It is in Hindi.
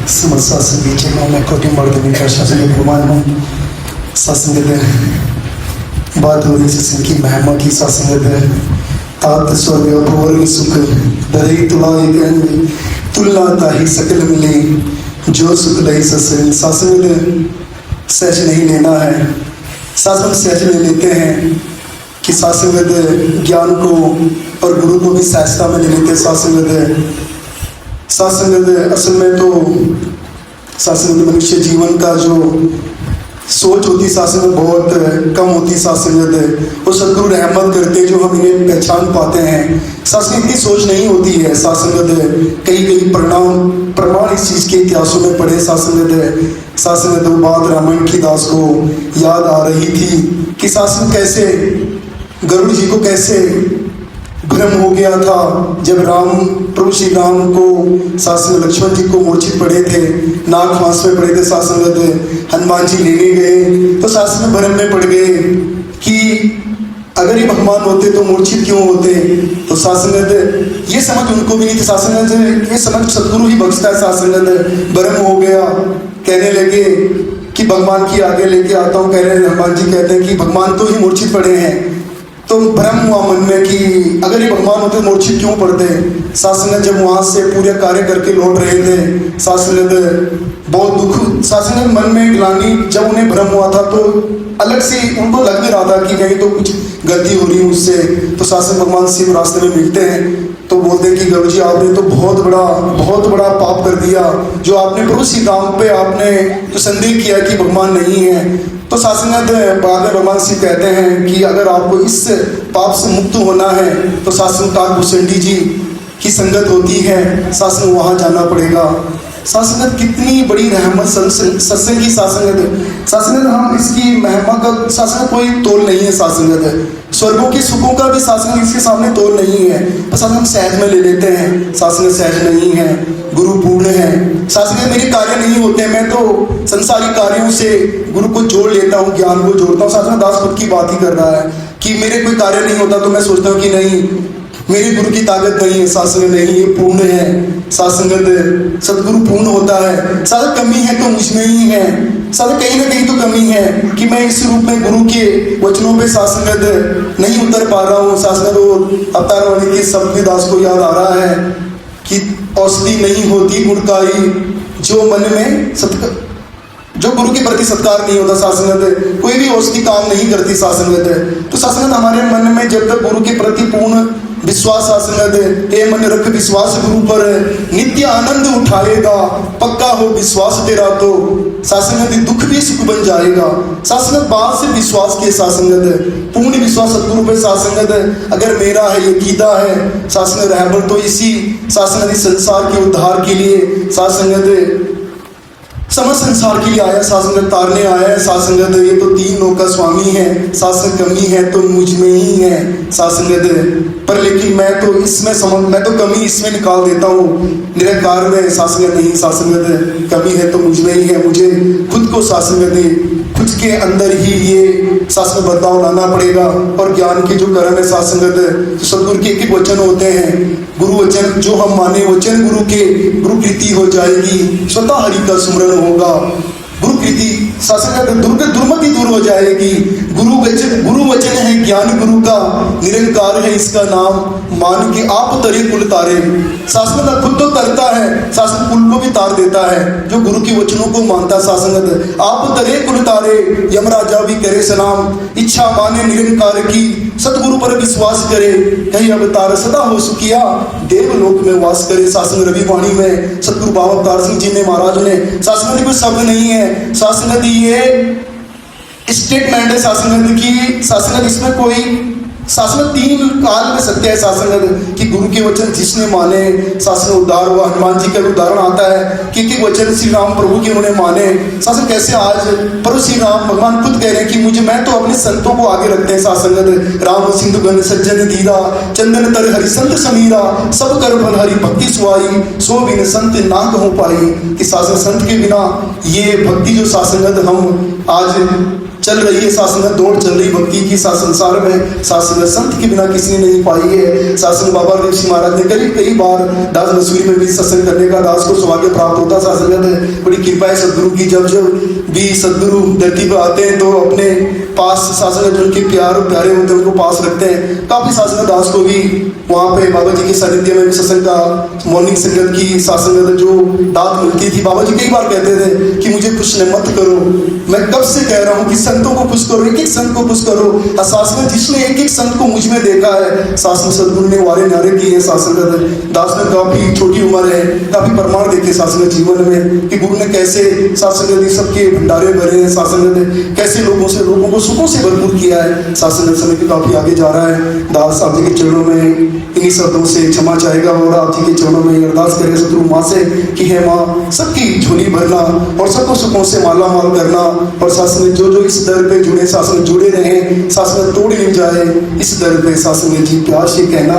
समस्या संगीचे मैं कोटि मर्दनी का शासन गुमान हूँ सत्संग बात हो रही सत्संग की महिमा की सत्संग तात स्वर्ग अपूर्व सुख दरे तुला तुलना ताही सकल मिले जो सुख लही सत्संग सत्संग सहज नहीं लेना है। सत्संग सहज ले लेते हैं कि सत्संग ज्ञान को और गुरु को भी सहजता में ले लेते हैं। सत्संग असल में तो सत्संग मनुष्य जीवन का जो सोच होती सत्संग बहुत कम होती सत्संग वो सदगुरु रहमत करते जो हम इन्हें पहचान पाते हैं। सत्संग इतनी सोच नहीं होती है। सत्संग कई प्रमाण इस चीज़ के इतिहासों में पढ़े। सत्संग तो बात रामायण की दास को याद आ रही थी कि सत्संग कैसे गरुड़ जी को कैसे भ्रम हो गया था जब प्रभु श्री राम को सत्संग लक्ष्मण जी को मूर्छित पड़े थे, नाग फांस में पड़े थे। सत्संग हनुमान जी लेने गए तो सत्संग भ्रम में पड़ गए कि अगर ये भगवान होते तो मूर्छित क्यों होते। तो सत्संग ये समझ उनको भी नहीं थी। सत्संग ये समझ सदगुरु ही बख्शता है। सत्संग भ्रम हो गया, कहने लगे कि भगवान की आगे लेके आता हूँ। कह रहे हनुमान जी कहते हैं कि भगवान तो ही मूर्छित पड़े हैं। तो भ्रम हुआ मन में कि अगर ये भगवान होते मूर्छित क्यों पड़ते। सत्संग जब वहाँ से पूरे कार्य करके लौट रहे थे, सत्संग बहुत दुख, सत्संग मन में ग्लानि जब उन्हें भ्रम हुआ था तो अलग से उनको लग भी रहा था कि कहीं तो कुछ गलती हो रही है उससे। तो सत्संग भगवान शिव रास्ते में मिलते हैं तो बोलते हैं कि गुरु जी आपने तो बहुत बड़ा पाप कर दिया जो आपने प्रभु श्री राम पे आपने जो संदेह किया कि भगवान नहीं है। तो सत्संग बाद में भगवान शिव कहते हैं कि अगर आपको इस पाप से मुक्त होना है तो सत्संग काल भूषणी जी की संगत होती है, सत्संग वहाँ जाना पड़ेगा। सत्संग कितनी बड़ी रहमत सत्संग की सत्संग हम इसकी महिमा का सत्संग कोई तोल नहीं है। सत्संग स्वर्गों के सुखों का भी सत्संग इसके सामने तोल नहीं है। बस हम सहज में ले लेते हैं। सत्संग सहज नहीं है, गुरु पूर्ण है। सत्संग मेरे कार्य नहीं होते, मैं तो संसारी कार्यों से गुरु को जोड़ लेता हूँ, ज्ञान को जोड़ता हूँ। सत्संग दास खुद की बात ही कर रहा है कि मेरे कोई कार्य नहीं होता तो मैं सोचता हूँ कि नहीं मेरी गुरु की ताकत नहीं है। सत्संग नहीं, ये पूर्ण है। सत्संग सदगुरु पूर्ण होता है। सारा कमी है तो मुझ में ही है। सारा कहीं ना कहीं तो कमी है कि मैं इस रूप में गुरु के वचनों पे सत्संग नहीं उतर पा रहा हूँ। सत्संग अवतार वाणी के शब्द दास को याद आ रहा है कि औषधि नहीं होती गुणकारी जो मन में जो गुरु के प्रति सत्कार नहीं होता। सत्संग कोई भी औषधि काम नहीं करती। सत्संग तो सत्संग हमारे मन में जब तक गुरु के प्रति पूर्ण विश्वास सत्संग हे मन रख विश्वास गुरु पर नित्य आनंद उठाएगा, पक्का हो विश्वास तेरा तो सत्संग दुख भी सुख बन जाएगा। सत्संग बात से विश्वास के सत्संग पूर्ण विश्वास सदगुरु पे सत्संग अगर मेरा है ये कीदा है। सत्संग रहबर तो इसी सत्संग संसार के उद्धार के लिए सत्संग समस्त संसार के लिए आया। सत्संग तारने आया है। सत्संग ये तो तीन लोक का स्वामी है। सत्संग कमी है तो मुझ में ही है सत्संग पर, लेकिन मैं तो कमी इसमें निकाल देता हूँ निरंकार में। सत्संग नहीं, सत्संग कमी है तो मुझ में ही है। मुझे खुद को सत्संग दे, खुद के अंदर ही ये सत्संग बदलाव लाना पड़ेगा। और ज्ञान के जो कर्म है सत्संग सदगुरु के एक वचन होते हैं, गुरु वचन जो हम माने वचन गुरु के गुरु प्रीति हो जाएगी, स्वतः हरि का सुमरन होगा। गुरु प्रीति सत्संग दुर्मति दूर हो जाएगी। गुरु वचन है ज्ञान गुरु का निरंकार है इसका नाम, मान के आप तरे कुल तारे। सत्संग खुद तो तरता है, सत्संग कुल को भी तार देता है जो गुरु के वचनों को मानता। सत्संग आप तरे कुल तारे, यमराजा भी करे सलाम, इच्छा माने निरंकार की, सतगुरु पर विश्वास करे, कहीं अवतार सदा हो सुखिया, देवलोक में वास करे। सत्संग रवि वाणी में सतगुरु बाबा अवतार सिंह जी ने महाराज ने सत्संग कोई शब्द नहीं है। सत्संग ये स्टेटमेंट है सत्संग की। सत्संग इसमें कोई शासन तीन काल में सत्य है। सत्संग कि गुरु के वचन जिसने माने शासन उद्धार हुआ। हनुमान जी का उदाहरण आता है कि वचन श्री राम प्रभु के उन्होंने माने। शासन कैसे आज प्रभु श्री राम भगवान खुद कह रहे हैं कि मैं तो अपने संतों को आगे रखते हैं। सत्संग राम सिंधु गण सज्जन धीरा, चंदन तर हरि संत समीरा, सब कर फल हरि भक्ति सुहाई, सो बिन संत ना कहो पाई। कि शासन संत के बिना ये भक्ति जो शासन हम आज चल रही है, साथ संगत दौड़ चल रही भक्ति की साथ संसार में, साथ संगत संत के बिना किसी ने नहीं पाई है। साथ संगत बाबा देव सिंह महाराज ने कई बार दास मसूरी में भी सत्संग करने का दास को सौभाग्य प्राप्त होता। साथ संगत बड़ी कृपा है सदगुरु की, जब भी सदगुरु धरती पर आते हैं तो अपने पास साथ संगत जो उनके प्यारे होते हैं उनको पास रखते हैं। काफी साथ संगत दास को भी वहाँ पे बाबा जी के सानिध्य में भी सत्संग का मॉर्निंग संगत की साथ संगत जो दात मिलती थी, बाबा जी कई बार कहते थे कि मुझे खुश मत करो, मैं कब से कह रहा हूँ कि संतों को खुश करो, एक एक संत को खुश करो। और शासक जिसने एक एक संत को मुझ में देखा है, शासक सदगुरु ने वारे नारे किए हैं। शासक दास ने काफी छोटी उम्र है, काफी प्रमाण देखे शासक जीवन में कि गुरु ने कैसे शासक सबके भंडारे भरे हैं, शासक ने कैसे लोगों को सुखों से भरपूर किया है। शासक समय भी काफी आगे जा रहा है। दास आप जी के चरणों में इन्हीं शब्दों से क्षमा चाहेगा और आप जी के चरणों में अरदास करे सतगुरु माँ से कि हे माँ सबकी झोली भरना और सबको सुखों से माला माल करना, और शासन जो इस दर पे जुड़े शासन जुड़े रहे, शासन तोड़ नहीं जाए इस दर पे शासन जी प्यार से कहना।